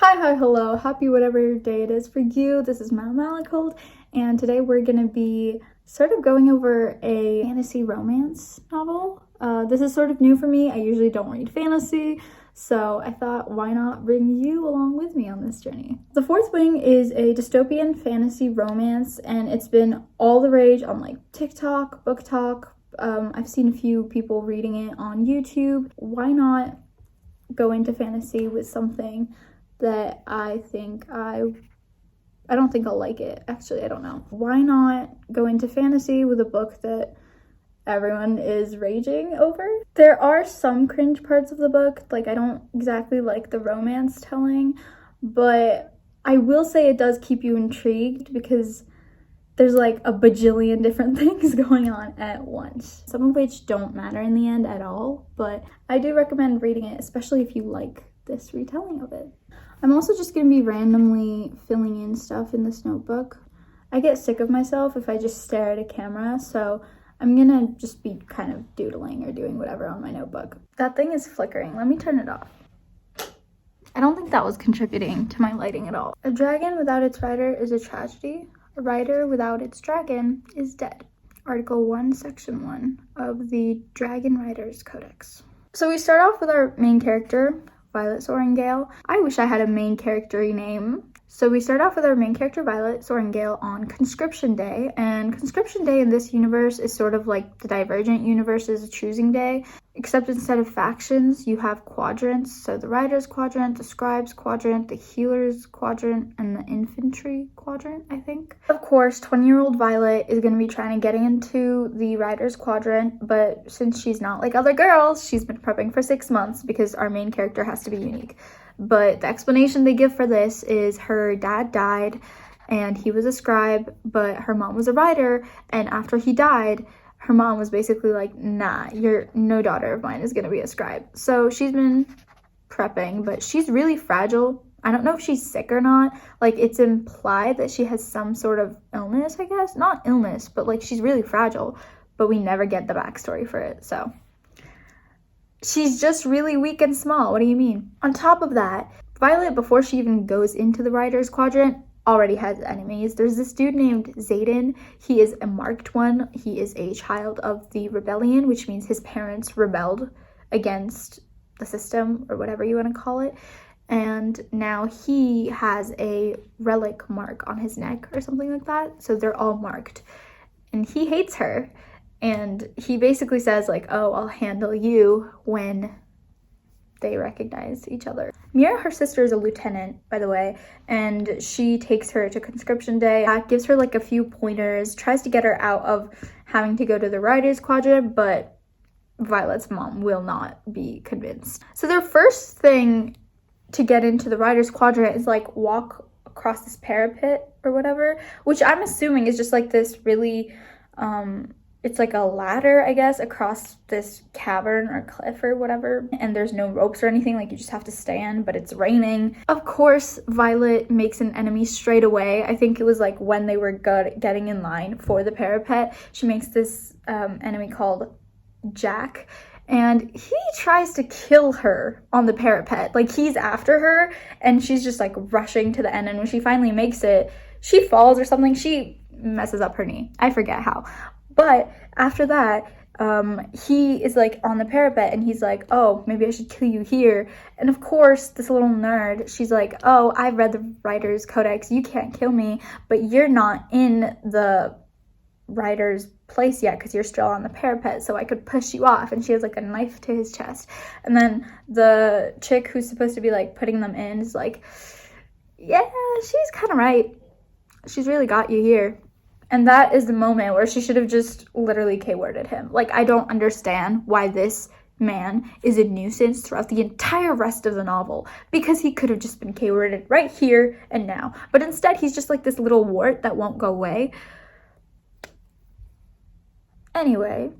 Hi, hello, happy whatever day it is for you. This is Malacold, and today we're gonna be sort of going over a fantasy romance novel. This is sort of new for me. I usually don't read fantasy, so I thought why not bring you along with me on this journey. The Fourth Wing is a dystopian fantasy romance, and it's been all the rage on like TikTok, Book Talk. I've seen a few people reading it on YouTube. Why not go into fantasy with something that I don't think I'll like it. Actually, I don't know. Why not go into fantasy with a book that everyone is raging over? There are some cringe parts of the book. Like, I don't exactly like the romance telling, but I will say it does keep you intrigued because there's like a bajillion different things going on at once, some of which don't matter in the end at all, but I do recommend reading it, especially if you like this retelling of it. I'm also just going to be randomly filling in stuff in this notebook. I get sick of myself if I just stare at a camera, so I'm going to just be kind of doodling or doing whatever on my notebook. That thing is flickering. Let me turn it off. I don't think that was contributing to my lighting at all. A dragon without its rider is a tragedy. A rider without its dragon is dead. Article 1, Section 1 of the Dragon Riders Codex. So we start off with our main character, Violet Sorrengail. I wish I had a main character-y name. So we start off with our main character, Violet Sorrengail, on Conscription Day. And Conscription Day in this universe is sort of like the Divergent universe's Choosing Day, except instead of factions, you have quadrants. So the Riders Quadrant, the Scribes Quadrant, the Healers Quadrant, and the Infantry Quadrant, I think. Of course, 20-year-old Violet is going to be trying to get into the Riders Quadrant, but since she's not like other girls, she's been prepping for 6 months because our main character has to be unique. But the explanation they give for this is her dad died and he was a scribe, but her mom was a writer, and after he died, her mom was basically like, nah, no daughter of mine is gonna be a scribe. So she's been prepping, but she's really fragile. I don't know if she's sick or not. Like, it's implied that she has some sort of illness, I guess. Not illness, but like she's really fragile, but we never get the backstory for it, so. She's just really weak and small. What do you mean? On top of that, Violet, before she even goes into the Riders Quadrant, already has enemies. There's this dude named Xaden. He is a marked one. He is a child of the rebellion, which means his parents rebelled against the system, or whatever you want to call it. And now he has a relic mark on his neck or something like that. So they're all marked. And he hates her. And he basically says like, oh, I'll handle you when they recognize each other. Mira, her sister, is a lieutenant, by the way, and she takes her to Conscription Day, gives her like a few pointers, tries to get her out of having to go to the Riders Quadrant, but Violet's mom will not be convinced. So their first thing to get into the Riders Quadrant is like walk across this parapet or whatever, which I'm assuming is just like this really, it's like a ladder, I guess, across this cavern or cliff or whatever. And there's no ropes or anything, like you just have to stand, but it's raining. Of course, Violet makes an enemy straight away. I think it was like when they were getting in line for the parapet, she makes this enemy called Jack. And he tries to kill her on the parapet. Like, he's after her and she's just like rushing to the end. And when she finally makes it, she falls or something. She messes up her knee. I forget how. But after that, he is like on the parapet and he's like, oh, maybe I should kill you here. And of course, this little nerd, she's like, oh, I've read the Writer's Codex. You can't kill me, but you're not in the writer's place yet because you're still on the parapet, so I could push you off. And she has like a knife to his chest. And then the chick who's supposed to be like putting them in is like, yeah, she's kind of right. She's really got you here. And that is the moment where she should have just literally K-worded him. Like, I don't understand why this man is a nuisance throughout the entire rest of the novel, because he could have just been K-worded right here and now. But instead, he's just like this little wart that won't go away. Anyway,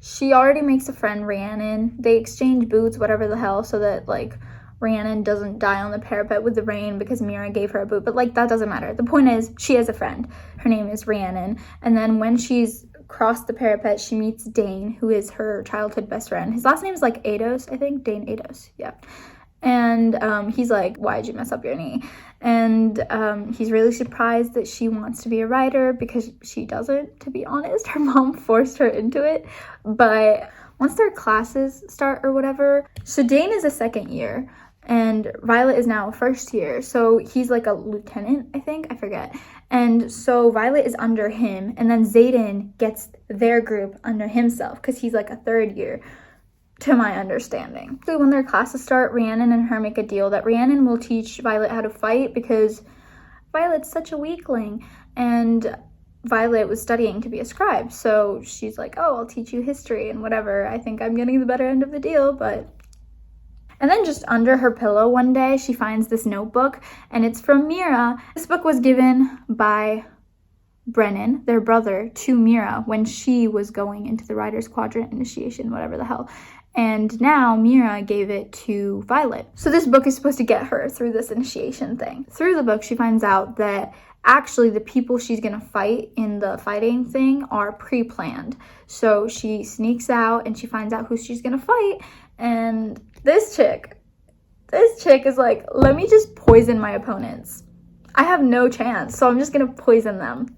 she already makes a friend, Rhiannon. They exchange boots, whatever the hell, so that, like, Rhiannon doesn't die on the parapet with the rain because Mira gave her a boot, but like that doesn't matter. The point is, she has a friend. Her name is Rhiannon, and then when she's crossed the parapet, she meets Dane, who is her childhood best friend. His last name is like Ados, I think. Dane Ados, yeah. And he's like, why'd you mess up your knee? And he's really surprised that she wants to be a writer because she doesn't, to be honest. Her mom forced her into it. But once their classes start or whatever, so Dane is a second year and Violet is now a first year. So he's like a lieutenant, I think, I forget. And so Violet is under him, and then Xaden gets their group under himself because he's like a third year, to my understanding. So when their classes start, Rhiannon and her make a deal that Rhiannon will teach Violet how to fight because Violet's such a weakling, and Violet was studying to be a scribe. So she's like, oh, I'll teach you history and whatever. I think I'm getting the better end of the deal, but... And then just under her pillow one day, she finds this notebook, and it's from Mira. This book was given by Brennan, their brother, to Mira when she was going into the Rider's Quadrant initiation, whatever the hell. And now Mira gave it to Violet. So this book is supposed to get her through this initiation thing. Through the book, she finds out that actually the people she's gonna fight in the fighting thing are pre-planned. So she sneaks out and she finds out who she's gonna fight, and this chick is like, let me just poison my opponents. I have no chance, so I'm just gonna poison them.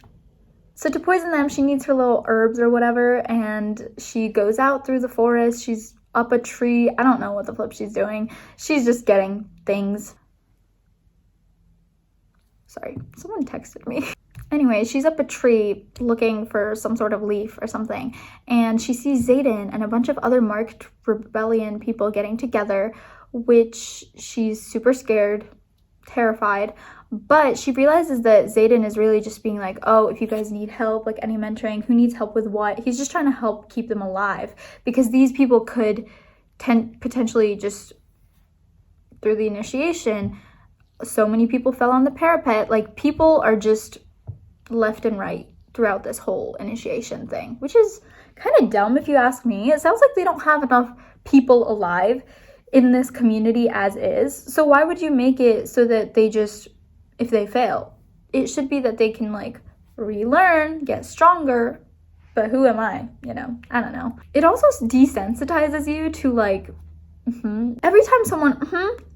So to poison them, she needs her little herbs or whatever, and she goes out through the forest. She's up a tree. I don't know what the flip she's doing. She's just getting things. Sorry, someone texted me. Anyway, she's up a tree looking for some sort of leaf or something, and she sees Xaden and a bunch of other marked rebellion people getting together, which she's super scared, terrified, but she realizes that Xaden is really just being like, oh, if you guys need help, like any mentoring, who needs help with what? He's just trying to help keep them alive, because these people could potentially just, through the initiation, so many people fell on the parapet. Like, people are just left and right throughout this whole initiation thing, which is kind of dumb if you ask me. It sounds like they don't have enough people alive in this community as is. So why would you make it so that they just, if they fail, it should be that they can like relearn, get stronger. But who am I? You know, I don't know. It also desensitizes you to like, every time someone,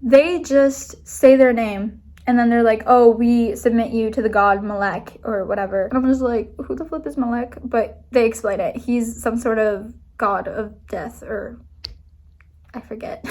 they just say their name. And then they're like, oh, we submit you to the god Malek or whatever. And I'm just like, who the flip is Malek? But they explain it. He's some sort of god of death, or I forget.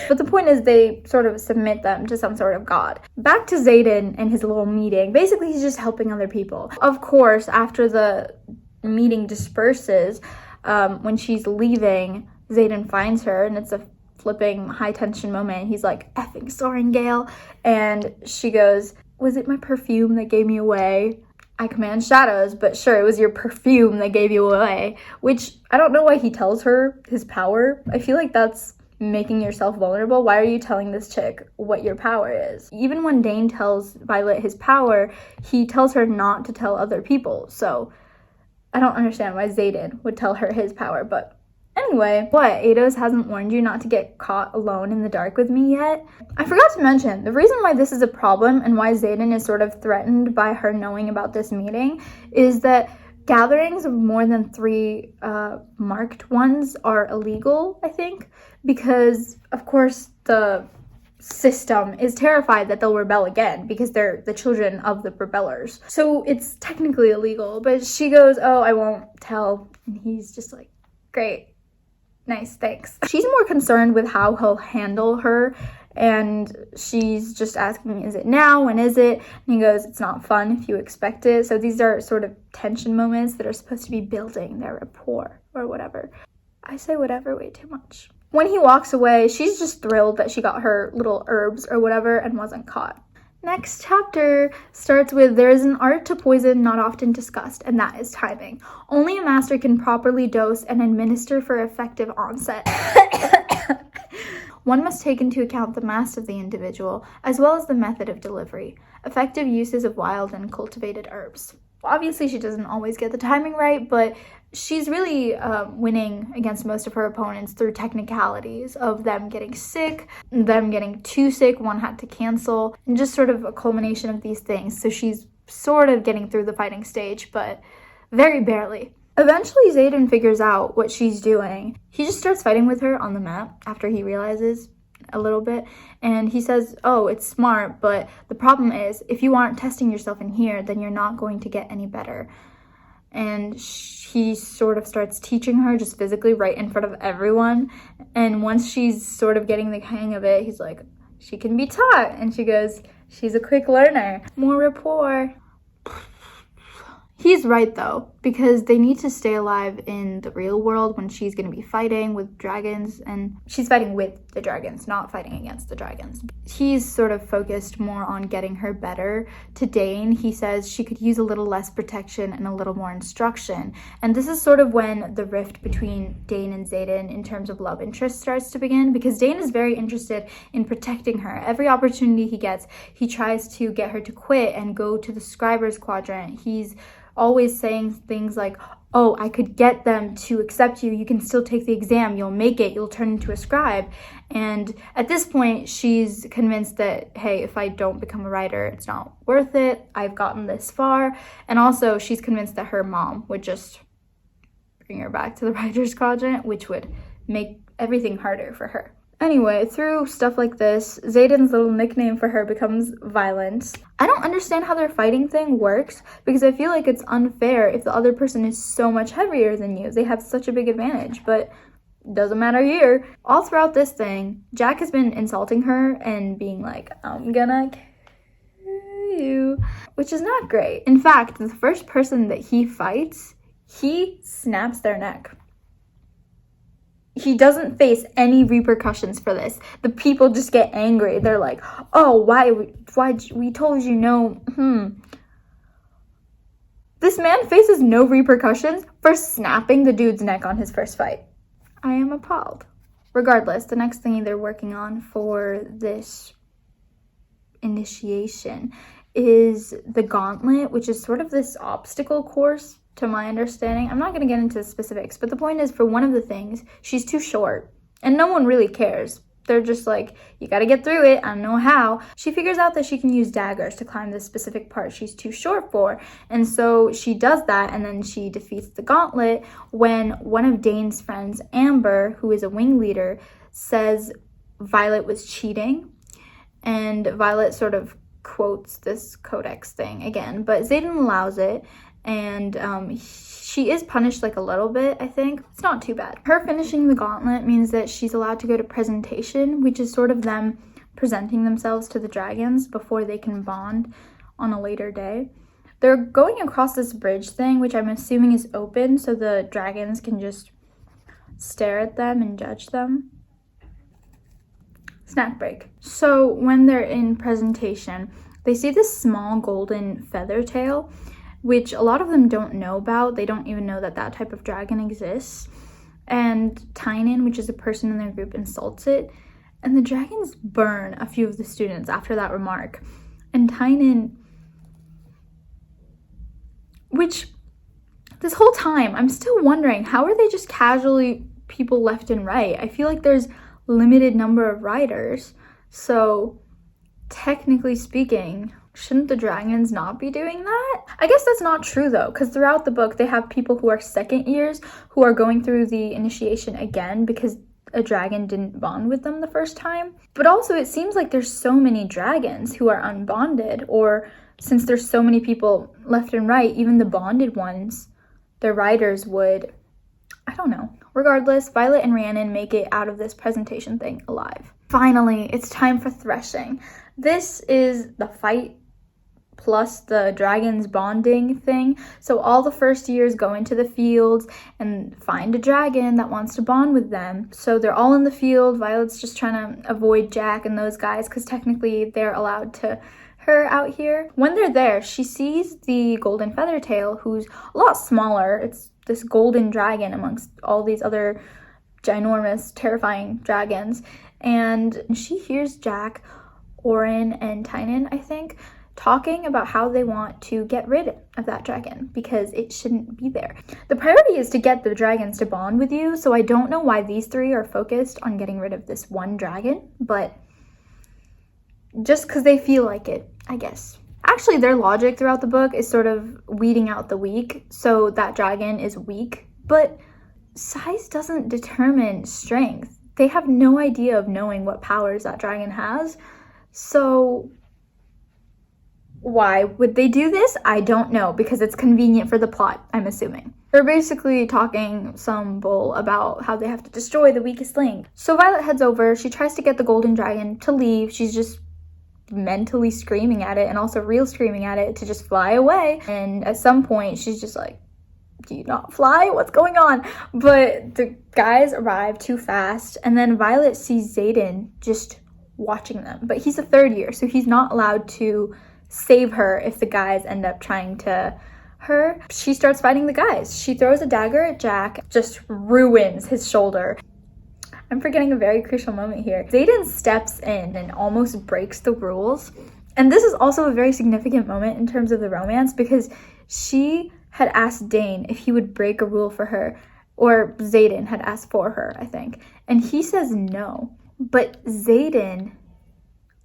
But the point is they sort of submit them to some sort of god. Back to Xaden and his little meeting. Basically, he's just helping other people. Of course, after the meeting disperses, when she's leaving, Xaden finds her, and it's a flipping high tension moment. He's like, effing Soaring Gale. And she goes, was it my perfume that gave me away? I command shadows, but sure, it was your perfume that gave you away. Which, I don't know why he tells her his power. I feel like that's making yourself vulnerable. Why are you telling this chick what your power is? Even when Dane tells Violet his power, he tells her not to tell other people. So I don't understand why Xaden would tell her his power, but anyway, what? Eidos hasn't warned you not to get caught alone in the dark with me yet? I forgot to mention, the reason why this is a problem and why Xaden is sort of threatened by her knowing about this meeting is that gatherings of more than 3 marked ones are illegal, I think, because, of course, the system is terrified that they'll rebel again because they're the children of the rebellers. So it's technically illegal, but she goes, oh, I won't tell. And he's just like, great. Nice, thanks. She's more concerned with how he'll handle her, and she's just asking, is it now? When is it? And he goes, it's not fun if you expect it. So these are sort of tension moments that are supposed to be building their rapport or whatever. I say whatever way too much. When he walks away, she's just thrilled that she got her little herbs or whatever and wasn't caught. Next chapter starts with, there is an art to poison not often discussed, and that is timing. Only a master can properly dose and administer for effective onset. One must take into account the mass of the individual, as well as the method of delivery. Effective uses of wild and cultivated herbs. Obviously, she doesn't always get the timing right, but she's really winning against most of her opponents through technicalities of them getting sick, them getting too sick, one had to cancel, and just sort of a culmination of these things. So she's sort of getting through the fighting stage, but very barely. Eventually, Xaden figures out what she's doing. He just starts fighting with her on the map after he realizes a little bit, and he says, oh, it's smart, but the problem is if you aren't testing yourself in here, then you're not going to get any better. And he sort of starts teaching her just physically right in front of everyone, and once she's sort of getting the hang of it, he's like, she can be taught, and she goes, she's a quick learner. More rapport. He's right though, because they need to stay alive in the real world when she's going to be fighting with dragons, and she's fighting with the dragons, not fighting against the dragons. He's sort of focused more on getting her better. To Dane, he says she could use a little less protection and a little more instruction. And this is sort of when the rift between Dane and Xaden in terms of love interest starts to begin, because Dane is very interested in protecting her. Every opportunity he gets, he tries to get her to quit and go to the Scribers Quadrant. He's always saying things like, oh, I could get them to accept you. You can still take the exam. You'll make it. You'll turn into a scribe. And at this point, she's convinced that, hey, if I don't become a writer, it's not worth it. I've gotten this far. And also, she's convinced that her mom would just bring her back to the Writers' Quadrant, which would make everything harder for her. Anyway, through stuff like this, Xaden's little nickname for her becomes Violence. I don't understand how their fighting thing works, because I feel like it's unfair if the other person is so much heavier than you. They have such a big advantage, but doesn't matter here. All throughout this thing, Jack has been insulting her and being like, I'm gonna kill you, which is not great. In fact, the first person that he fights, he snaps their neck. He doesn't face any repercussions for this. The people just get angry. They're like, oh, why we told you no. This man faces no repercussions for snapping the dude's neck on his first fight. I am appalled. Regardless, the next thing they're working on for this initiation is the gauntlet, which is sort of this obstacle course, to my understanding. I'm not going to get into the specifics, but the point is, for one of the things, she's too short, and no one really cares. They're just like, you got to get through it. I don't know how. She figures out that she can use daggers to climb this specific part she's too short for, and so she does that, and then she defeats the gauntlet when one of Dane's friends, Amber, who is a wing leader, says Violet was cheating, and Violet sort of quotes this codex thing again, but Xaden allows it, and she is punished like a little bit, I think. It's not too bad. Her finishing the gauntlet means that she's allowed to go to presentation, which is sort of them presenting themselves to the dragons before they can bond on a later day. They're going across this bridge thing, which I'm assuming is open, so the dragons can just stare at them and judge them. Snack break. So when they're in presentation, they see this small golden feather tail, which a lot of them don't know about. They don't even know that that type of dragon exists. And Tynan, which is a person in their group, insults it. And the dragons burn a few of the students after that remark. And Tynan, which this whole time, I'm still wondering, how are they just casually people left and right? I feel like there's limited number of riders. So technically speaking, shouldn't the dragons not be doing that? I guess that's not true though, because throughout the book they have people who are second years who are going through the initiation again because a dragon didn't bond with them the first time. But also it seems like there's so many dragons who are unbonded, or since there's so many people left and right, even the bonded ones, their riders would, I don't know. Regardless, Violet and Rhiannon make it out of this presentation thing alive. Finally, it's time for threshing. This is the fight plus the dragons bonding thing. So all the first years go into the fields and find a dragon that wants to bond with them. So they're all in the field. Violet's just trying to avoid Jack and those guys because technically they're allowed to her out here. When they're there, she sees the golden feathertail, who's a lot smaller. It's this golden dragon amongst all these other ginormous, terrifying dragons. And she hears Jack, Orin, and Tynan, I think, talking about how they want to get rid of that dragon because it shouldn't be there. The priority is to get the dragons to bond with you, so I don't know why these three are focused on getting rid of this one dragon, but just because they feel like it, I guess. actually their logic throughout the book is sort of weeding out the weak, so that dragon is weak. But size doesn't determine strength. They have no idea of knowing what powers that dragon has. So why would they do this? I don't know, because it's convenient for the plot, I'm assuming. They're basically talking some bull about how they have to destroy the weakest link. So Violet heads over, she tries to get the golden dragon to leave. She's just mentally screaming at it and also real screaming at it to just fly away. And at some point she's just like, do you not fly? What's going on? But the guys arrive too fast, and then Violet sees Xaden just watching them. But he's a third year, so he's not allowed to save her if the guys end up trying to her. She starts fighting the guys. She throws a dagger at Jack, just ruins his shoulder. I'm forgetting a very crucial moment here. Xaden steps in and almost breaks the rules. And this is also a very significant moment in terms of the romance, because she had asked Dane if he would break a rule for her, or Xaden had asked for her, I think. And he says no. But Xaden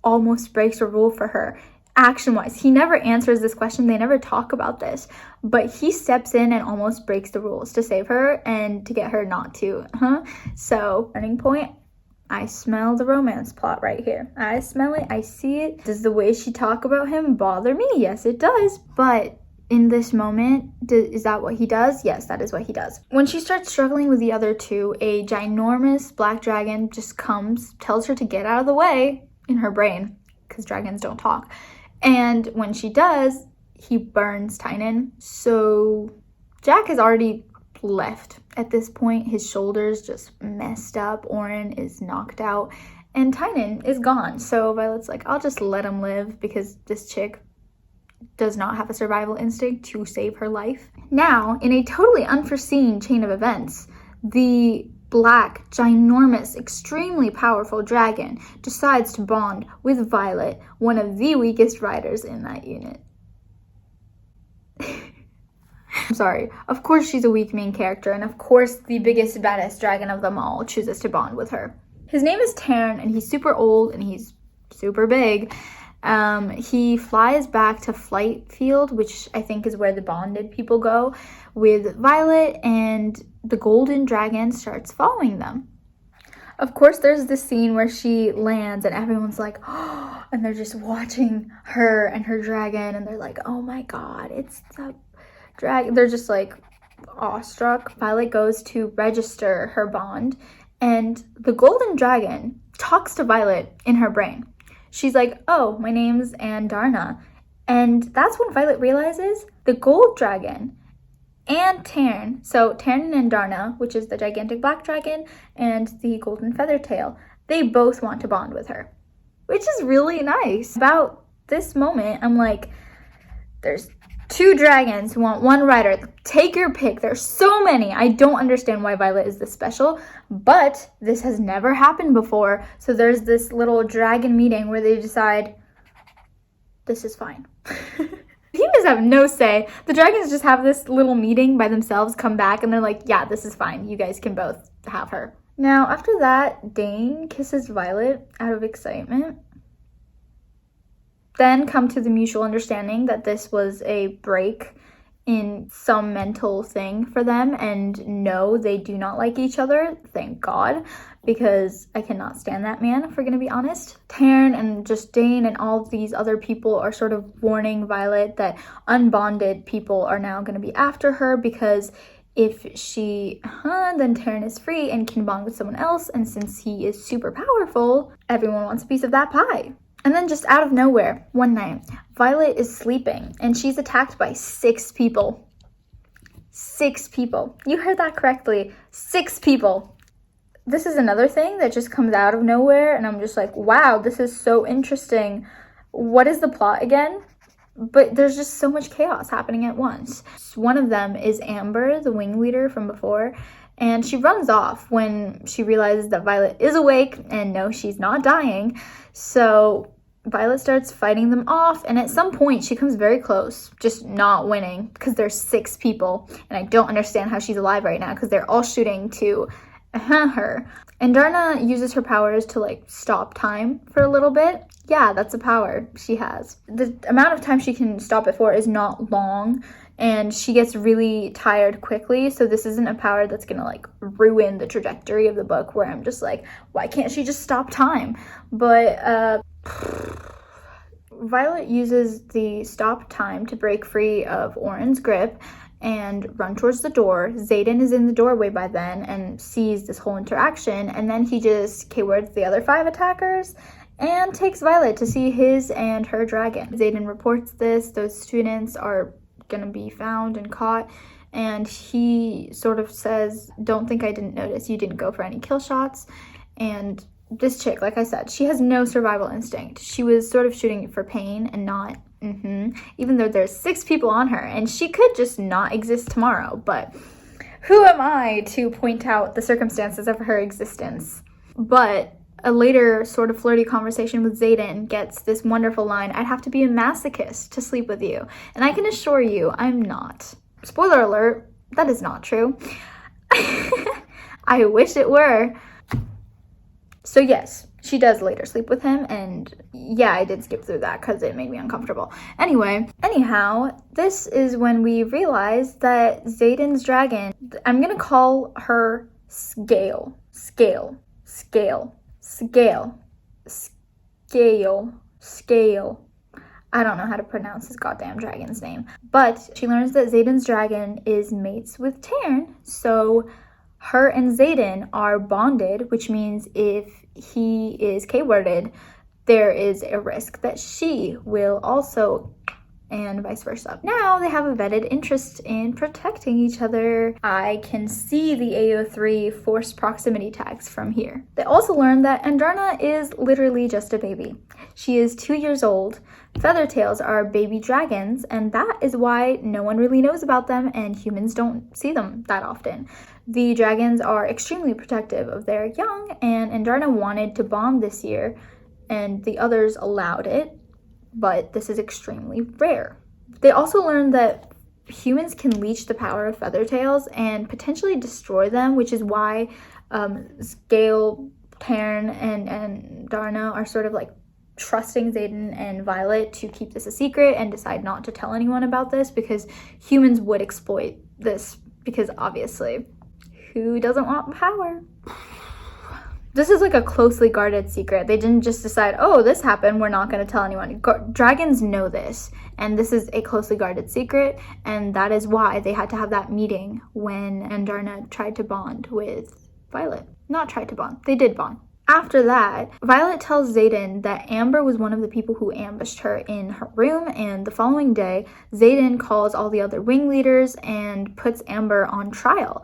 almost breaks a rule for her. Action-wise, he never answers this question. They never talk about this. But he steps in and almost breaks the rules to save her and to get her not to. So, turning point. I smell the romance plot right here. I smell it. I see it. Does the way she talk about him bother me? Yes, it does. But in this moment, is that what he does? Yes, that is what he does. When she starts struggling with the other two, a ginormous black dragon just comes, tells her to get out of the way in her brain, because dragons don't talk. And when she does, he burns Tynan. So Jack is already left at this point. His shoulder's just messed up. Oren is knocked out. And Tynan is gone. So Violet's like, I'll just let him live, because this chick does not have a survival instinct to save her life. Now, in a totally unforeseen chain of events, the black, ginormous, extremely powerful dragon decides to bond with Violet, one of the weakest riders in that unit. I'm sorry. Of course she's a weak main character, and of course the biggest, baddest dragon of them all chooses to bond with her. His name is Tarn, and he's super old, and he's super big. He flies back to Flight Field, which I think is where the bonded people go, with Violet, and the golden dragon starts following them. Of course, there's this scene where she lands and everyone's like, oh, and they're just watching her and her dragon, and they're like, oh my god, it's the dragon. They're just like awestruck. Violet goes to register her bond, and the golden dragon talks to Violet in her brain. She's like, oh, my name's Andarna. And that's when Violet realizes the gold dragon and Tarn, so Tarn and Andarna, which is the gigantic black dragon, and the golden feather tail, they both want to bond with her, which is really nice. About this moment, I'm like, there's two dragons who want one rider. Take your pick. There's so many. I don't understand why Violet is this special, but this has never happened before. So there's this little dragon meeting where they decide, this is fine. Humans have no say. The dragons just have this little meeting by themselves, come back, and they're like, yeah, this is fine. You guys can both have her. Now, after that, Dane kisses Violet out of excitement. Then come to the mutual understanding that this was a break in some mental thing for them, and no, they do not like each other, thank God, because I cannot stand that man, if we're gonna be honest. Tarn and just Dane and all of these other people are sort of warning Violet that unbonded people are now gonna be after her, because if she, then Tarn is free and can bond with someone else, and since he is super powerful, everyone wants a piece of that pie. And then just out of nowhere, one night, Violet is sleeping and she's attacked by 6 people. 6 people. You heard that correctly. 6 people. This is another thing that just comes out of nowhere, and I'm just like, wow, this is so interesting. What is the plot again? But there's just so much chaos happening at once. One of them is Amber, the wing leader from before, and she runs off when she realizes that Violet is awake, and no, she's not dying. So Violet starts fighting them off, and at some point she comes very close, just not winning, because there's 6 people, and I don't understand how she's alive right now, because they're all shooting to Her. And Darna uses her powers to like stop time for a little bit. Yeah, that's a power she has. The amount of time she can stop it for is not long, and she gets really tired quickly, so this isn't a power that's gonna like ruin the trajectory of the book where I'm just like, why can't she just stop time? But Violet uses the stop time to break free of Oren's grip and run towards the door. Xaden is in the doorway by then and sees this whole interaction, and then he just keywords the other 5 attackers and takes Violet to see his and her dragon. Xaden reports this. Those students are gonna be found and caught, and he sort of says, don't think I didn't notice, you didn't go for any kill shots. And this chick, like I said, she has no survival instinct. She was sort of shooting for pain and not even though there's 6 people on her, and she could just not exist tomorrow, but who am I to point out the circumstances of her existence? But a later sort of flirty conversation with Xaden gets this wonderful line, I'd have to be a masochist to sleep with you. And I can assure you, I'm not. Spoiler alert, that is not true. I wish it were. So yes, she does later sleep with him, and yeah, I did skip through that because it made me uncomfortable. Anyhow, this is when we realize that Xaden's dragon, I'm gonna call her Scale. I don't know how to pronounce his goddamn dragon's name. But she learns that Xaden's dragon is mates with Taryn, so her and Xaden are bonded, which means if he is K-worded, there is a risk that she will also, and vice versa. Now they have a vetted interest in protecting each other. I can see the AO3 forced proximity tags from here. They also learned that Andarna is literally just a baby. She is 2 years old. Feathertails are baby dragons, and that is why no one really knows about them and humans don't see them that often. The dragons are extremely protective of their young, and Andarna wanted to bond this year, and the others allowed it, but this is extremely rare. They also learned that humans can leech the power of Feathertails and potentially destroy them, which is why Scale, Taryn, and Darna are sort of like trusting Xaden and Violet to keep this a secret and decide not to tell anyone about this, because humans would exploit this, because obviously, who doesn't want power? This is like a closely guarded secret. They didn't just decide, oh, this happened, we're not going to tell anyone. Dragons know this, and this is a closely guarded secret, and that is why they had to have that meeting when Andarna tried to bond with Violet. Not tried to bond, they did bond. After that, Violet tells Xaden that Amber was one of the people who ambushed her in her room, and the following day, Xaden calls all the other wing leaders and puts Amber on trial.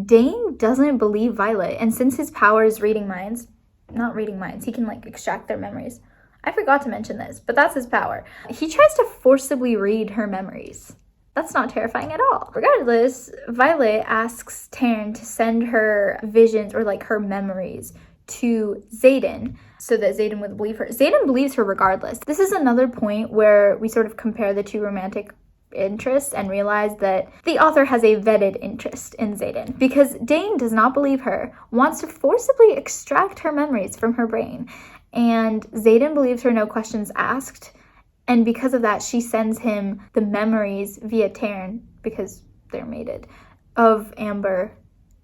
Dane doesn't believe Violet, and since his power is reading minds, not reading minds, he can like extract their memories. I forgot to mention this, but that's his power. He tries to forcibly read her memories. That's not terrifying at all. Regardless, Violet asks Taryn to send her visions or like her memories to Xaden so that Xaden would believe her. Xaden believes her regardless. This is another point where we sort of compare the two romantic interests and realize that the author has a vetted interest in Xaden, because Dane does not believe her, wants to forcibly extract her memories from her brain, and Xaden believes her no questions asked, and because of that she sends him the memories via Taryn, because they're mated, of Amber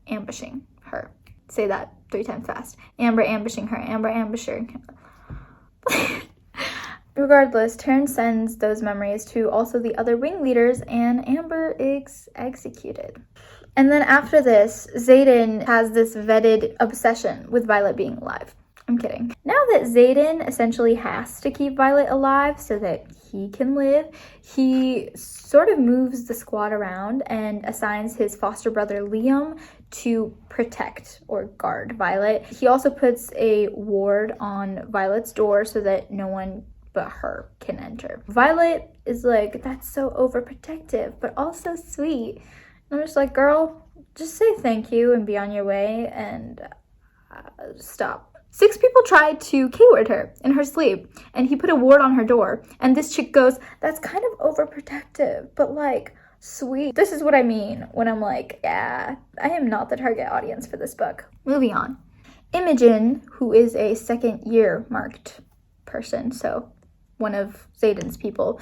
ambushing her. Say that 3 times fast. Amber ambushing her. Amber ambushing her. Regardless, Taryn sends those memories to also the other wing leaders, and Amber is executed. And then after this, Xaden has this vetted obsession with Violet being alive. I'm kidding. Now that Xaden essentially has to keep Violet alive so that he can live, he sort of moves the squad around and assigns his foster brother Liam to protect or guard Violet. He also puts a ward on Violet's door so that no one but her can enter. Violet is like, that's so overprotective, but also sweet. And I'm just like, girl, just say thank you and be on your way and stop. 6 people tried to K-word her in her sleep, and he put a ward on her door. And this chick goes, that's kind of overprotective, but like, Sweet. This is what I mean when I'm like, yeah, I am not the target audience for this book. Moving on. Imogen, who is a second year marked person, so one of Xaden's people,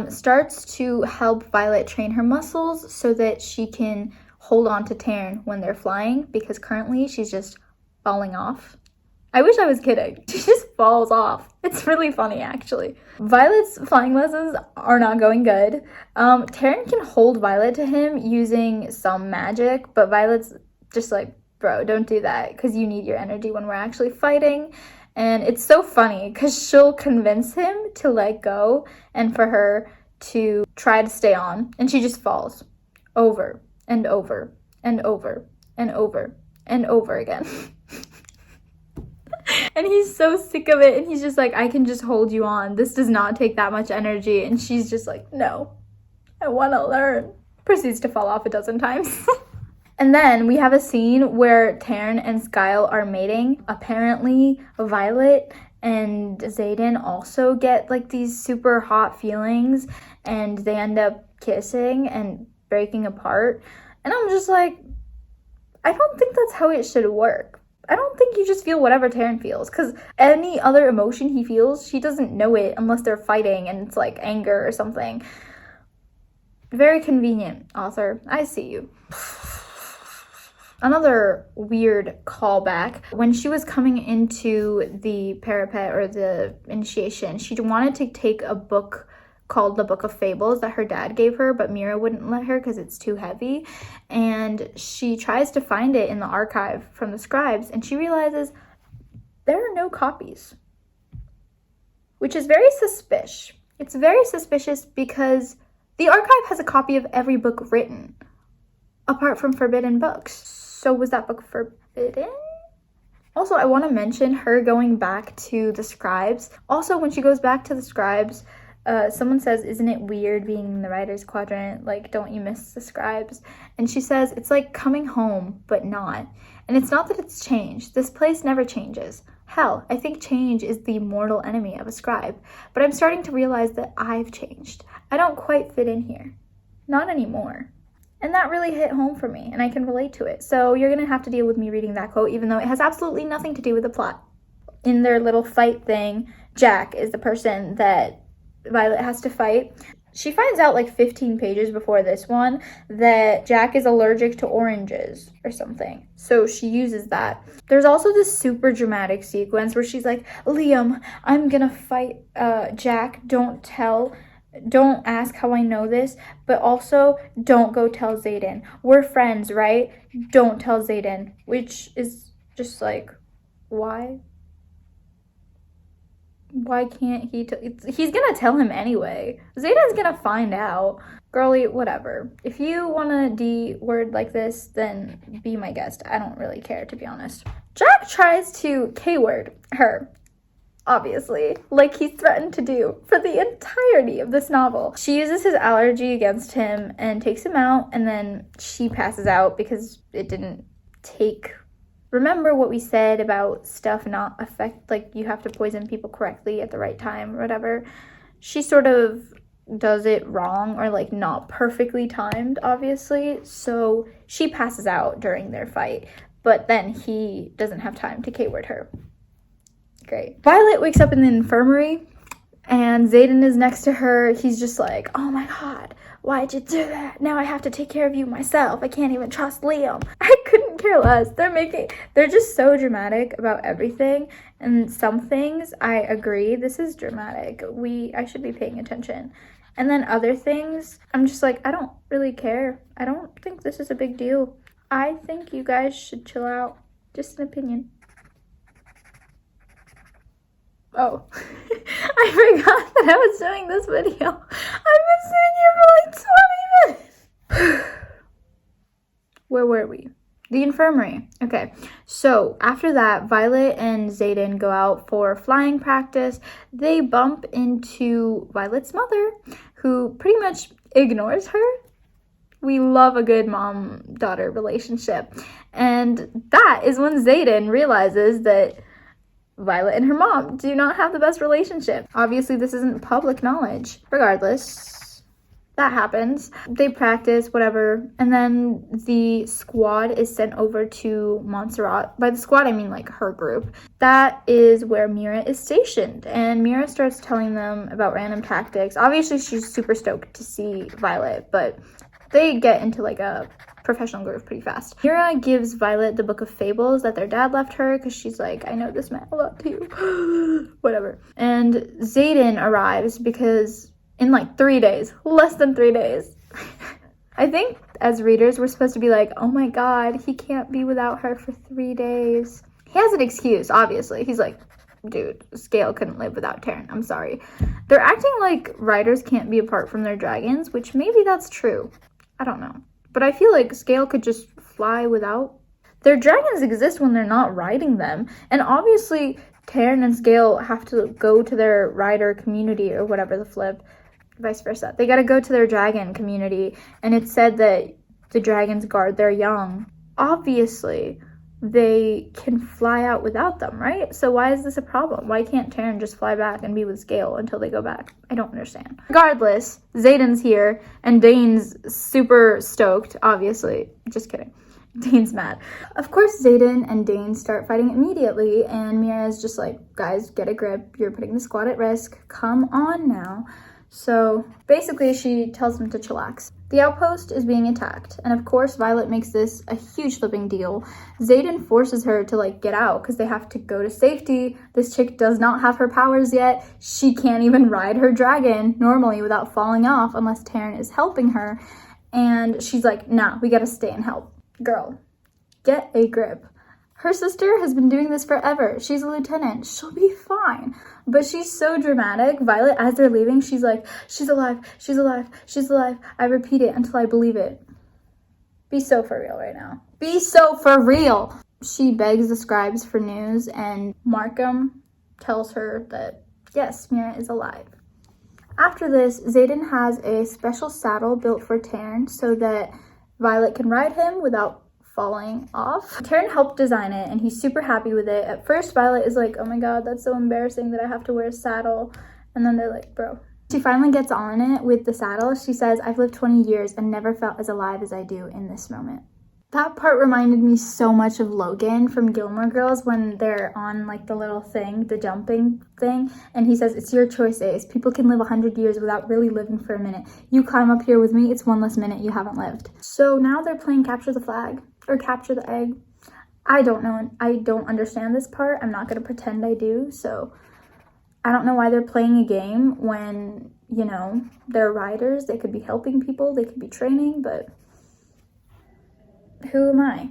starts to help Violet train her muscles so that she can hold on to Taryn when they're flying, because currently she's just falling off. I wish I was kidding. She just falls off. It's really funny, actually. Violet's flying lessons are not going good. Taryn can hold Violet to him using some magic, but Violet's just like, bro, don't do that, because you need your energy when we're actually fighting. And it's so funny because she'll convince him to let go and for her to try to stay on, and she just falls over and over and over and over and over again. And he's so sick of it, and he's just like, I can just hold you on. This does not take that much energy. And she's just like, no, I want to learn. Proceeds to fall off a dozen times. And then we have a scene where Taryn and Skyle are mating. Apparently, Violet and Xaden also get like these super hot feelings, and they end up kissing and breaking apart. And I'm just like, I don't think that's how it should work. I don't think you just feel whatever Taryn feels, because any other emotion he feels, she doesn't know it unless they're fighting and it's like anger or something. Very convenient, author. I see you. Another weird callback. When she was coming into the parapet or the initiation, she wanted to take a book called The Book of Fables that her dad gave her, but Mira wouldn't let her because it's too heavy. And she tries to find it in the archive from the scribes, and she realizes there are no copies, which is very suspicious. It's very suspicious because the archive has a copy of every book written, apart from forbidden books. So was that book forbidden? Also, I want to mention her going back to the scribes. Also, when she goes back to the scribes, someone says, isn't it weird being in the writer's quadrant? Like, don't you miss the scribes? And she says, it's like coming home, but not. And it's not that it's changed. This place never changes. Hell, I think change is the mortal enemy of a scribe. But I'm starting to realize that I've changed. I don't quite fit in here. Not anymore. And that really hit home for me, and I can relate to it. So you're going to have to deal with me reading that quote, even though it has absolutely nothing to do with the plot. In their little fight thing, Jack is the person that Violet has to fight. She finds out like 15 pages before this one that Jack is allergic to oranges or something. So she uses that. There's also this super dramatic sequence where she's like, Liam, I'm gonna fight Jack. Don't ask how I know this, but also don't go tell Xaden. We're friends, right? Don't tell Xaden. Which is just like, why? Why can't he? He's gonna tell him anyway. Xaden's gonna find out. Girlie, whatever. If you wanna D-word like this, then be my guest. I don't really care, to be honest. Jack tries to K-word her, obviously, like he threatened to do for the entirety of this novel. She uses his allergy against him and takes him out, and then she passes out because it didn't take... Remember what we said about stuff not affect, like you have to poison people correctly at the right time or whatever. She sort of does it wrong, or like not perfectly timed, obviously. So she passes out during their fight, but then he doesn't have time to K-word her. Great. Violet wakes up in the infirmary and Xaden is next to her. He's just like, oh my god, why'd you do that? Now I have to take care of you myself. I can't even trust Liam. I couldn't care less. They're just so dramatic about everything. And some things, I agree, this is dramatic. I should be paying attention. And then other things, I'm just like, I don't really care. I don't think this is a big deal. I think you guys should chill out. Just an opinion. Oh, I forgot that I was doing this video. I've been sitting here for like 20 minutes. Where were we? The infirmary. Okay, so after that, Violet and Xaden go out for flying practice. They bump into Violet's mother, who pretty much ignores her. We love a good mom-daughter relationship. And that is when Xaden realizes that Violet and her mom do not have the best relationship. Obviously, this isn't public knowledge. Regardless, That happens. They practice, whatever, and then the squad is sent over to Montserrat. By the squad, I mean like her group. That is where Mira is stationed, and Mira starts telling them about random tactics. Obviously, she's super stoked to see Violet, but they get into like a professional groove pretty fast. Mira gives Violet the book of fables that their dad left her because she's like, I know this meant a lot to you. Whatever. And Xaden arrives because in like 3 days, less than 3 days. I think as readers, we're supposed to be like, oh my god, he can't be without her for 3 days. He has an excuse, obviously. He's like, dude, Scale couldn't live without Taryn. I'm sorry. They're acting like riders can't be apart from their dragons, which maybe that's true. I don't know. But I feel like Scale could just fly without. Their dragons exist when they're not riding them. And obviously, Taryn and Scale have to go to their rider community or whatever the flip. Vice versa. They gotta go to their dragon community. And it's said that the dragons guard their young. Obviously, they can fly out without them, right? So why is this a problem? Why can't Taryn just fly back and be with Scale until they go back? I don't understand. Regardless, Xaden's here, and Dane's super stoked, obviously. Just kidding. Dane's mad. Of course, Xaden and Dane start fighting immediately, and Mira's just like, guys, get a grip. You're putting the squad at risk. Come on now. So basically, she tells them to chillax. The outpost is being attacked, and of course, Violet makes this a huge flipping deal. Xaden forces her to like get out because they have to go to safety. This chick does not have her powers yet. She can't even ride her dragon normally without falling off unless Taryn is helping her. And she's like, nah, we gotta stay and help. Girl, get a grip. Her sister has been doing this forever. She's a lieutenant. She'll be fine. But she's so dramatic. Violet, as they're leaving, she's like, she's alive, she's alive, she's alive. I repeat it until I believe it. Be so for real right now. Be so for real. She begs the scribes for news, and Markham tells her that, yes, Mira is alive. After this, Xaden has a special saddle built for Taryn so that Violet can ride him without falling off. Taryn helped design it, and he's super happy with it. At first, Violet is like, oh my god, that's so embarrassing that I have to wear a saddle. And then they're like, bro. She finally gets on it with the saddle. She says, I've lived 20 years and never felt as alive as I do in this moment. That part reminded me so much of Logan from Gilmore Girls when they're on like the little thing, the jumping thing, and he says, it's your choice, Ace. People can live 100 years without really living for a minute. You climb up here with me, it's one less minute you haven't lived. So now they're playing capture the flag, or capture the egg. I don't know, I don't understand this part. I'm not gonna pretend I do, so I don't know why they're playing a game when, you know, they're riders. They could be helping people, they could be training, but who am I?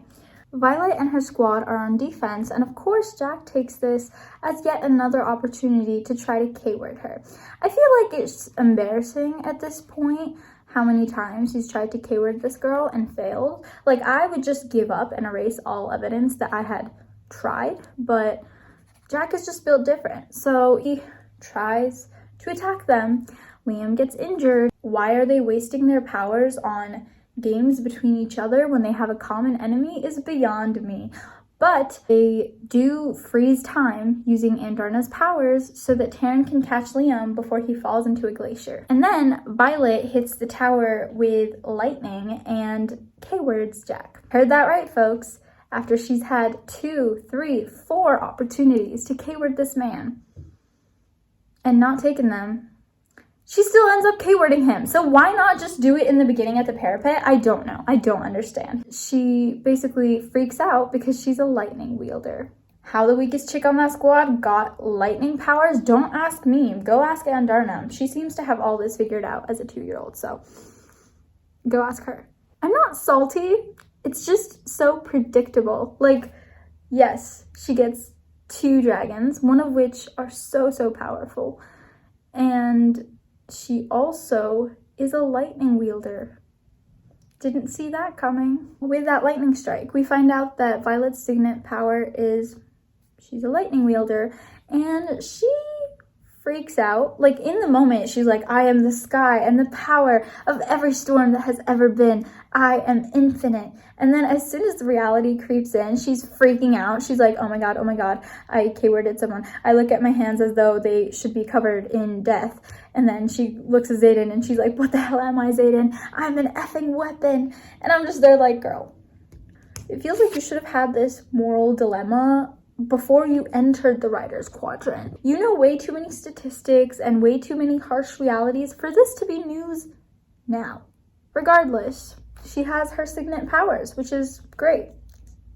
Violet and her squad are on defense, and of course Jack takes this as yet another opportunity to try to K-word her. I feel like it's embarrassing at this point how many times he's tried to K-word this girl and failed. Like, I would just give up and erase all evidence that I had tried, but Jack is just built different. So he tries to attack them. Liam gets injured. Why are they wasting their powers on games between each other when they have a common enemy is beyond me. But they do freeze time using Andarna's powers so that Taryn can catch Liam before he falls into a glacier. And then Violet hits the tower with lightning and K-words Jack. Heard that right, folks. After she's had 2, 3, 4 opportunities to K-word this man and not taken them, she still ends up K-wording him. So why not just do it in the beginning at the parapet? I don't know. I don't understand. She basically freaks out because she's a lightning wielder. How the weakest chick on that squad got lightning powers? Don't ask me. Go ask Andarna. She seems to have all this figured out as a 2-year-old, so go ask her. I'm not salty. It's just so predictable. Like, yes, she gets 2 dragons, one of which are so powerful. And she also is a lightning wielder. Didn't see that coming. With that lightning strike, we find out that Violet's signet power is she's a lightning wielder, and she freaks out. Like, in the moment, she's like, I am the sky and the power of every storm that has ever been. I am infinite. And then as soon as the reality creeps in, she's freaking out. She's like, oh my God, I K-worded someone. I look at my hands as though they should be covered in death. And then she looks at Xaden and she's like, what the hell am I, Xaden? I'm an effing weapon. And I'm just there like, girl, it feels like you should have had this moral dilemma before you entered the writer's quadrant. You know way too many statistics and way too many harsh realities for this to be news now. Regardless, she has her signet powers, which is great.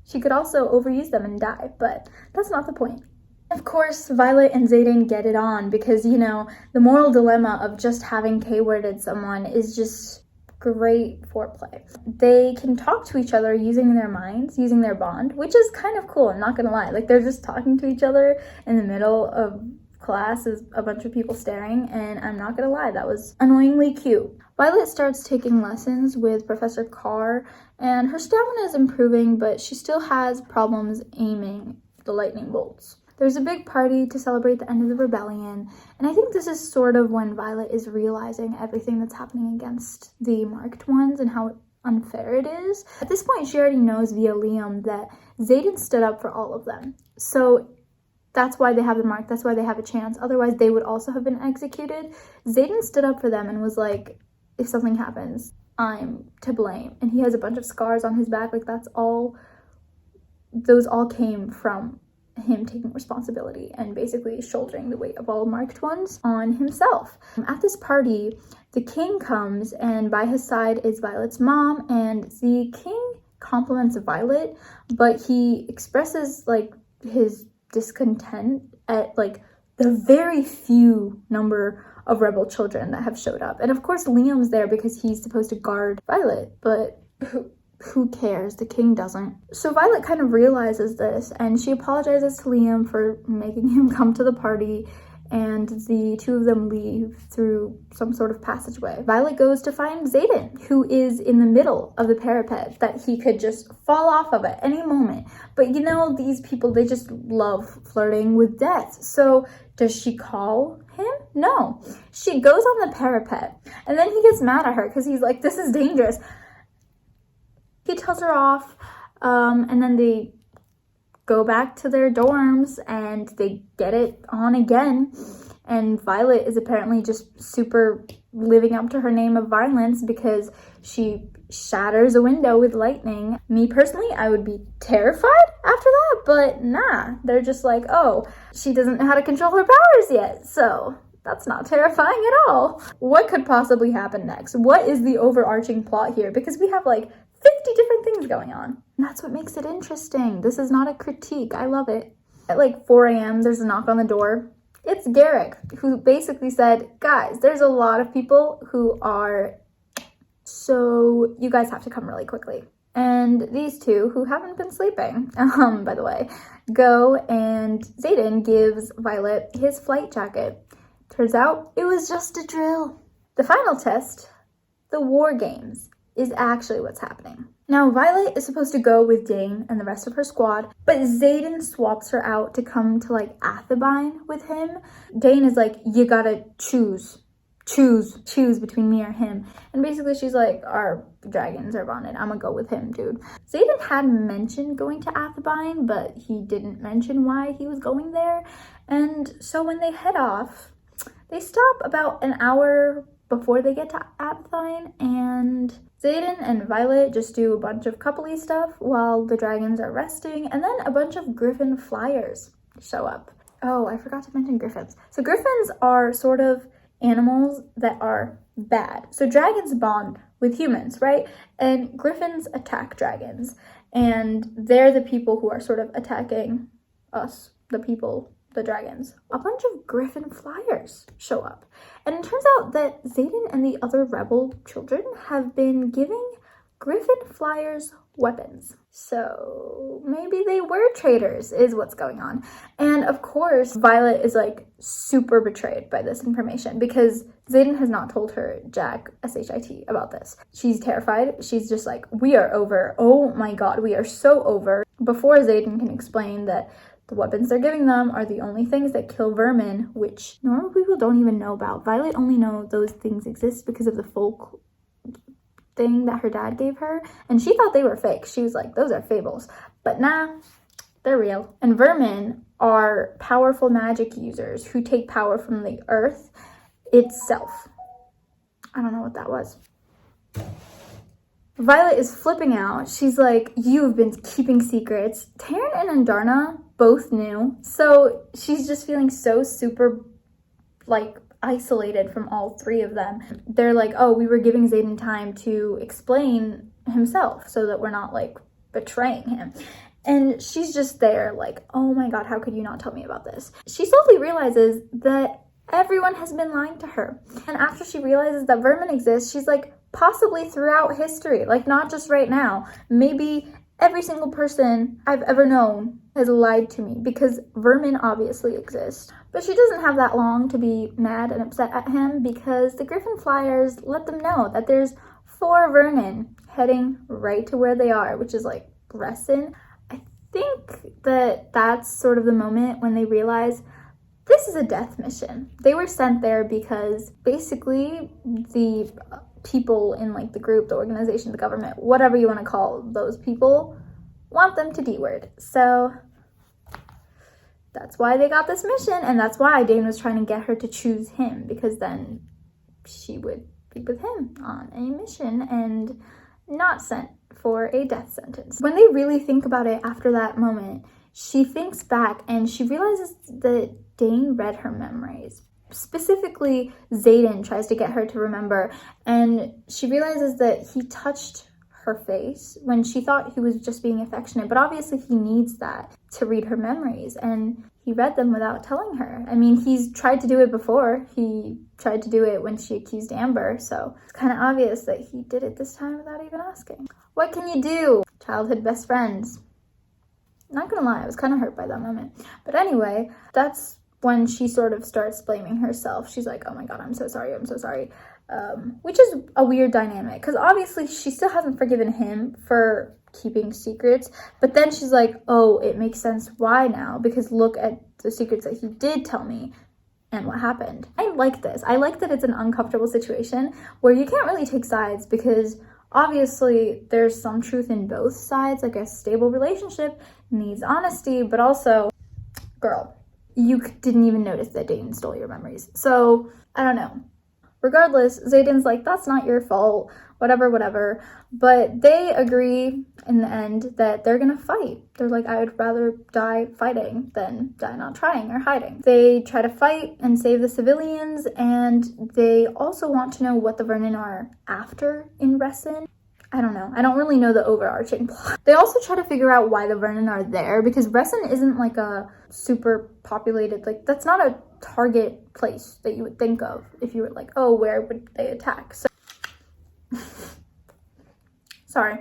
She could also overuse them and die, but that's not the point. Of course, Violet and Xaden get it on because, you know, the moral dilemma of just having K-worded someone is just great foreplay. They can talk to each other using their minds, using their bond, which is kind of cool, I'm not gonna lie. Like, they're just talking to each other in the middle of class as a bunch of people staring, and I'm not gonna lie, that was annoyingly cute. Violet starts taking lessons with Professor Carr, and her stamina is improving, but she still has problems aiming the lightning bolts. There's a big party to celebrate the end of the rebellion, and I think this is sort of when Violet is realizing everything that's happening against the marked ones and how unfair it is. At this point, she already knows via Liam that Xaden stood up for all of them. So that's why they have the mark, that's why they have a chance. Otherwise, they would also have been executed. Xaden stood up for them and was like, if something happens, I'm to blame. And he has a bunch of scars on his back. Like, those all came from him taking responsibility and basically shouldering the weight of all marked ones on himself. At this party, the king comes, and by his side is Violet's mom, and the king compliments Violet, but he expresses like his discontent at like the very few number of rebel children that have showed up. And of course Liam's there because he's supposed to guard Violet, but who cares? The king doesn't. So Violet kind of realizes this, and she apologizes to Liam for making him come to the party, and the two of them leave through some sort of passageway. Violet goes to find Xaden, who is in the middle of the parapet that he could just fall off of at any moment. But you know, these people, they just love flirting with death. So does she call him? No. She goes on the parapet, and then he gets mad at her because he's like, this is dangerous. He tells her off, and then they go back to their dorms and they get it on again. And Violet is apparently just super living up to her name of violence because she shatters a window with lightning. Me personally, I would be terrified after that, but nah, they're just like, oh, she doesn't know how to control her powers yet, so that's not terrifying at all. What could possibly happen next? What is the overarching plot here? Because we have like 50 different things going on. And that's what makes it interesting. This is not a critique. I love it. At like 4 a.m., there's a knock on the door. It's Garrick, who basically said, guys, there's a lot of people who are, so you guys have to come really quickly. And these two, who haven't been sleeping, by the way, go, and Xaden gives Violet his flight jacket. Turns out it was just a drill. The final test, the war games, is actually what's happening. Now, Violet is supposed to go with Dane and the rest of her squad, but Xaden swaps her out to come to like Athabine with him. Dane is like, you gotta choose between me or him. And basically she's like, our dragons are bonded, I'm gonna go with him, dude. Xaden had mentioned going to Athabine, but he didn't mention why he was going there. And so when they head off, they stop about an hour before they get to Athabine, and Xaden and Violet just do a bunch of coupley stuff while the dragons are resting, and then a bunch of griffin flyers show up. Oh, I forgot to mention griffins. So griffins are sort of animals that are bad. So dragons bond with humans, right? And griffins attack dragons, and they're the people who are sort of attacking us, the people, the dragons. A bunch of griffin flyers show up, and it turns out that Xaden and the other rebel children have been giving griffin flyers weapons. So maybe they were traitors is what's going on. And of course, Violet is like super betrayed by this information because Xaden has not told her Jack SHIT about this. She's terrified. She's just like, we are over. Oh my God, we are so over. Before Xaden can explain that The weapons they're giving them are the only things that kill vermin, which normal people don't even know about. Violet only knows those things exist because of the folk thing that her dad gave her, and she thought they were fake. She was like, those are fables. But nah, they're real. And vermin are powerful magic users who take power from the earth itself. I don't know what that was. Violet is flipping out. She's like, you've been keeping secrets. Taryn and Andarna both knew. So she's just feeling so super, like, isolated from all three of them. They're like, oh, we were giving Xaden time to explain himself so that we're not, like, betraying him. And she's just there like, oh my God, how could you not tell me about this? She slowly realizes that everyone has been lying to her. And after she realizes that vermin exist, she's like, possibly throughout history, like not just right now. Maybe every single person I've ever known has lied to me, because vermin obviously exist. But she doesn't have that long to be mad and upset at him, because the Griffin Flyers let them know that there's 4 vermin heading right to where they are, which is like Ressin. I think that that's sort of the moment when they realize this is a death mission. They were sent there because basically the people in like the group, the organization, the government, whatever you want to call those people, want them to D-word. So that's why they got this mission, and that's why Dane was trying to get her to choose him, because then she would be with him on a mission and not sent for a death sentence. When they really think about it after that moment, she thinks back and she realizes that Dane read her memories. Specifically, Xaden tries to get her to remember, and she realizes that he touched her face when she thought he was just being affectionate, but obviously he needs that to read her memories, and he read them without telling her. I mean, he's tried to do it before. He tried to do it when she accused Amber, so it's kind of obvious that he did it this time without even asking. What can you do? Childhood best friends. Not gonna lie, I was kind of hurt by that moment. But anyway, that's when she sort of starts blaming herself. She's like, oh my God, I'm so sorry. Which is a weird dynamic, because obviously she still hasn't forgiven him for keeping secrets, but then she's like, oh, it makes sense why now, because look at the secrets that he did tell me and what happened. I like this. I like that it's an uncomfortable situation where you can't really take sides, because obviously there's some truth in both sides. Like, a stable relationship needs honesty, but also, girl, you didn't even notice that Dane stole your memories. So, I don't know. Regardless, Xaden's like, that's not your fault, whatever. But they agree in the end that they're gonna fight. They're like, I would rather die fighting than die not trying or hiding. They try to fight and save the civilians, and they also want to know what the Vernon are after in Ressin. I don't know. I don't really know the overarching plot. They also try to figure out why the Vernon are there, because Ressin isn't like a super populated, like, that's not a target place that you would think of if you were like, oh, where would they attack? So sorry,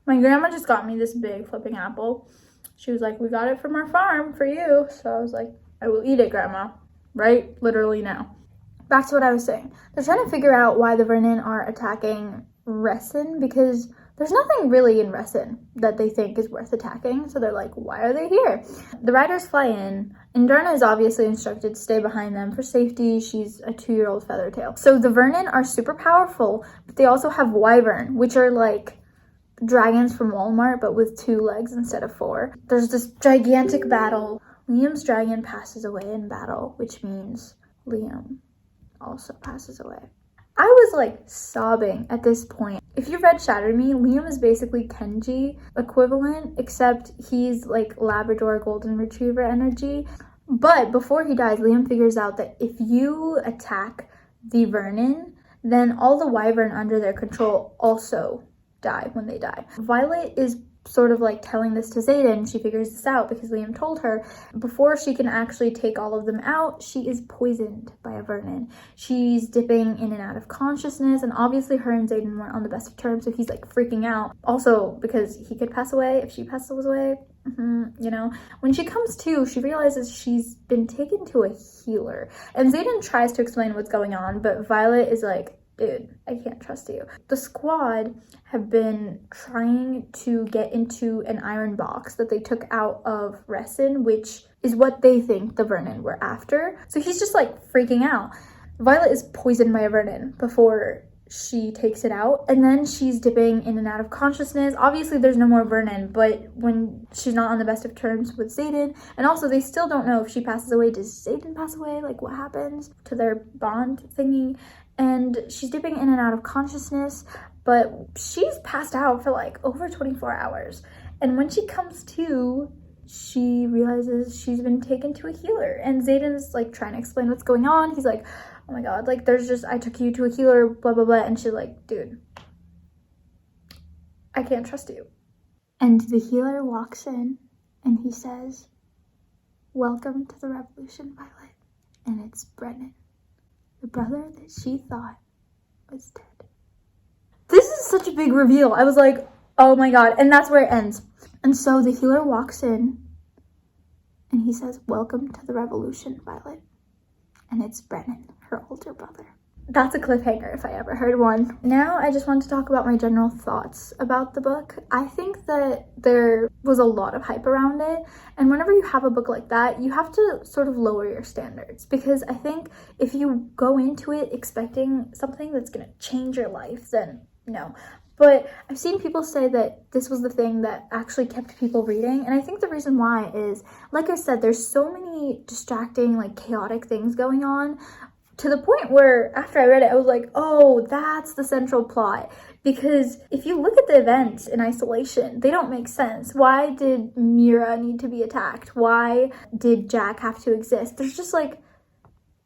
my grandma just got me this big flipping apple. She was like, we got it from our farm for you. So I was like, I will eat it, Grandma, right? Literally now. Back to what I was saying. They're trying to figure out why the Vernon are attacking Ressin, because there's nothing really in Ressin that they think is worth attacking. So they're like, why are they here? The riders fly in, and Darna is obviously instructed to stay behind them for safety. She's a 2-year-old Feathertail. So the Vernon are super powerful, but they also have Wyvern, which are like dragons from Walmart, but with 2 legs instead of 4. There's this gigantic battle. Liam's dragon passes away in battle, which means Liam also passes away. I was like sobbing at this point. If you've read Shatter Me, Liam is basically Kenji equivalent, except he's like Labrador Golden Retriever energy. But before he dies, Liam figures out that if you attack the Vernon, then all the Wyvern under their control also die when they die. Violet is sort of like telling this to Xaden. She figures this out because Liam told her. Before she can actually take all of them out, she is poisoned by a Vernon. She's dipping in and out of consciousness, and obviously her and Xaden weren't on the best of terms, so he's like freaking out. Also because he could pass away if she passes away. You know, when she comes to, she realizes she's been taken to a healer, and Xaden tries to explain what's going on, but Violet is like, dude, I can't trust you. The squad have been trying to get into an iron box that they took out of Resin, which is what they think the Vernon were after. So he's just like freaking out. Violet is poisoned by a Vernon before she takes it out, and then she's dipping in and out of consciousness. Obviously there's no more Vernon, but when she's not on the best of terms with Xaden, and also they still don't know if she passes away. Does Xaden pass away? Like, what happens to their bond thingy? And she's dipping in and out of consciousness, but she's passed out for like over 24 hours. And when she comes to, she realizes she's been taken to a healer, and Xaden's like trying to explain what's going on. He's like, oh my god, like, I took you to a healer, blah blah blah. And she's like, dude, I can't trust you. And the healer walks in and he says, welcome to the revolution, Violet. And it's Brennan, the brother that she thought was dead. This is such a big reveal. I was like, oh my god. And that's where it ends. And so the healer walks in and he says, welcome to the revolution, Violet. And it's Brennan, her older brother. That's a cliffhanger if I ever heard one. Now I just want to talk about my general thoughts about the book. I think that there was a lot of hype around it, and whenever you have a book like that, you have to sort of lower your standards, because I think if you go into it expecting something that's gonna change your life, then no. But I've seen people say that this was the thing that actually kept people reading, and I think the reason why is, like I said, there's so many distracting, like, chaotic things going on, to the point where after I read it, I was like, oh, that's the central plot. Because if you look at the events in isolation, they don't make sense. Why did Mira need to be attacked? Why did Jack have to exist? There's just like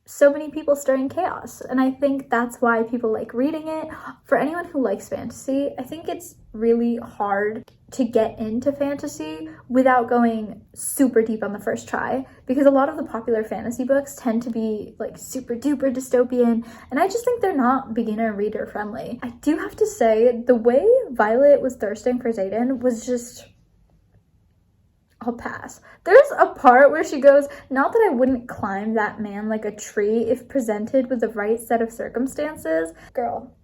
so many people stirring chaos, and I think that's why people like reading it. For anyone who likes fantasy, I think it's really hard to get into fantasy without going super deep on the first try, because a lot of the popular fantasy books tend to be like super duper dystopian, and I just think they're not beginner reader friendly. I do have to say, the way Violet was thirsting for Xaden was just, I'll pass. There's a part where she goes, not that I wouldn't climb that man like a tree if presented with the right set of circumstances. Girl,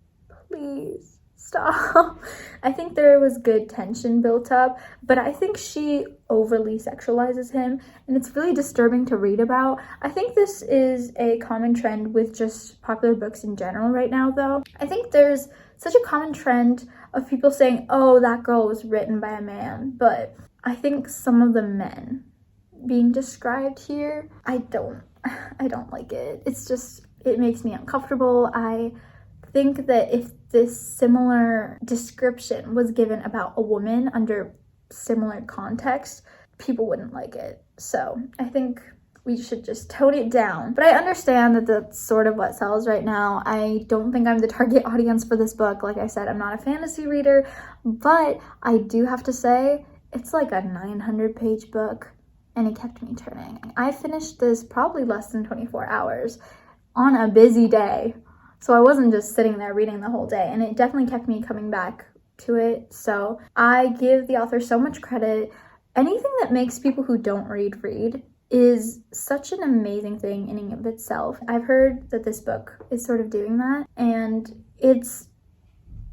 please stop. I think there was good tension built up, but I think she overly sexualizes him, and it's really disturbing to read about. I think this is a common trend with just popular books in general right now, though. I think there's such a common trend of people saying, oh, that girl was written by a man, but I think some of the men being described here, I don't like it. It's just, it makes me uncomfortable. I think that if this similar description was given about a woman under similar context, people wouldn't like it. So I think we should just tone it down. But I understand that that's sort of what sells right now. I don't think I'm the target audience for this book. Like I said, I'm not a fantasy reader, but I do have to say, it's like a 900-page book, and it kept me turning. I finished this probably less than 24 hours on a busy day. So I wasn't just sitting there reading the whole day, and it definitely kept me coming back to it. So I give the author so much credit. Anything that makes people who don't read is such an amazing thing in and of itself. I've heard that this book is sort of doing that, and it's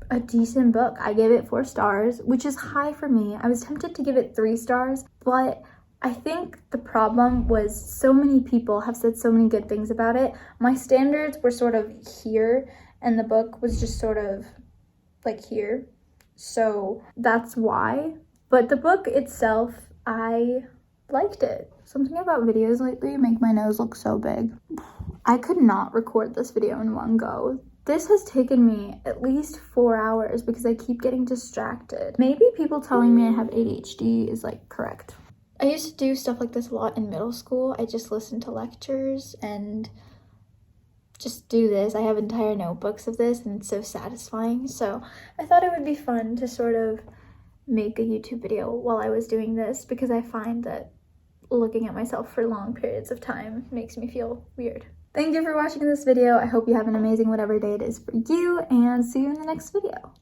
a decent book. I gave it 4 stars, which is high for me. I was tempted to give it 3 stars, but I think the problem was so many people have said so many good things about it. My standards were sort of here, and the book was just sort of like here. So that's why. But the book itself, I liked it. Something about videos lately make my nose look so big. I could not record this video in one go. This has taken me at least 4 hours because I keep getting distracted. Maybe people telling me I have ADHD is like correct. I used to do stuff like this a lot in middle school. I just listened to lectures and just do this. I have entire notebooks of this, and it's so satisfying. So I thought it would be fun to sort of make a YouTube video while I was doing this, because I find that looking at myself for long periods of time makes me feel weird. Thank you for watching this video. I hope you have an amazing whatever day it is for you, and see you in the next video.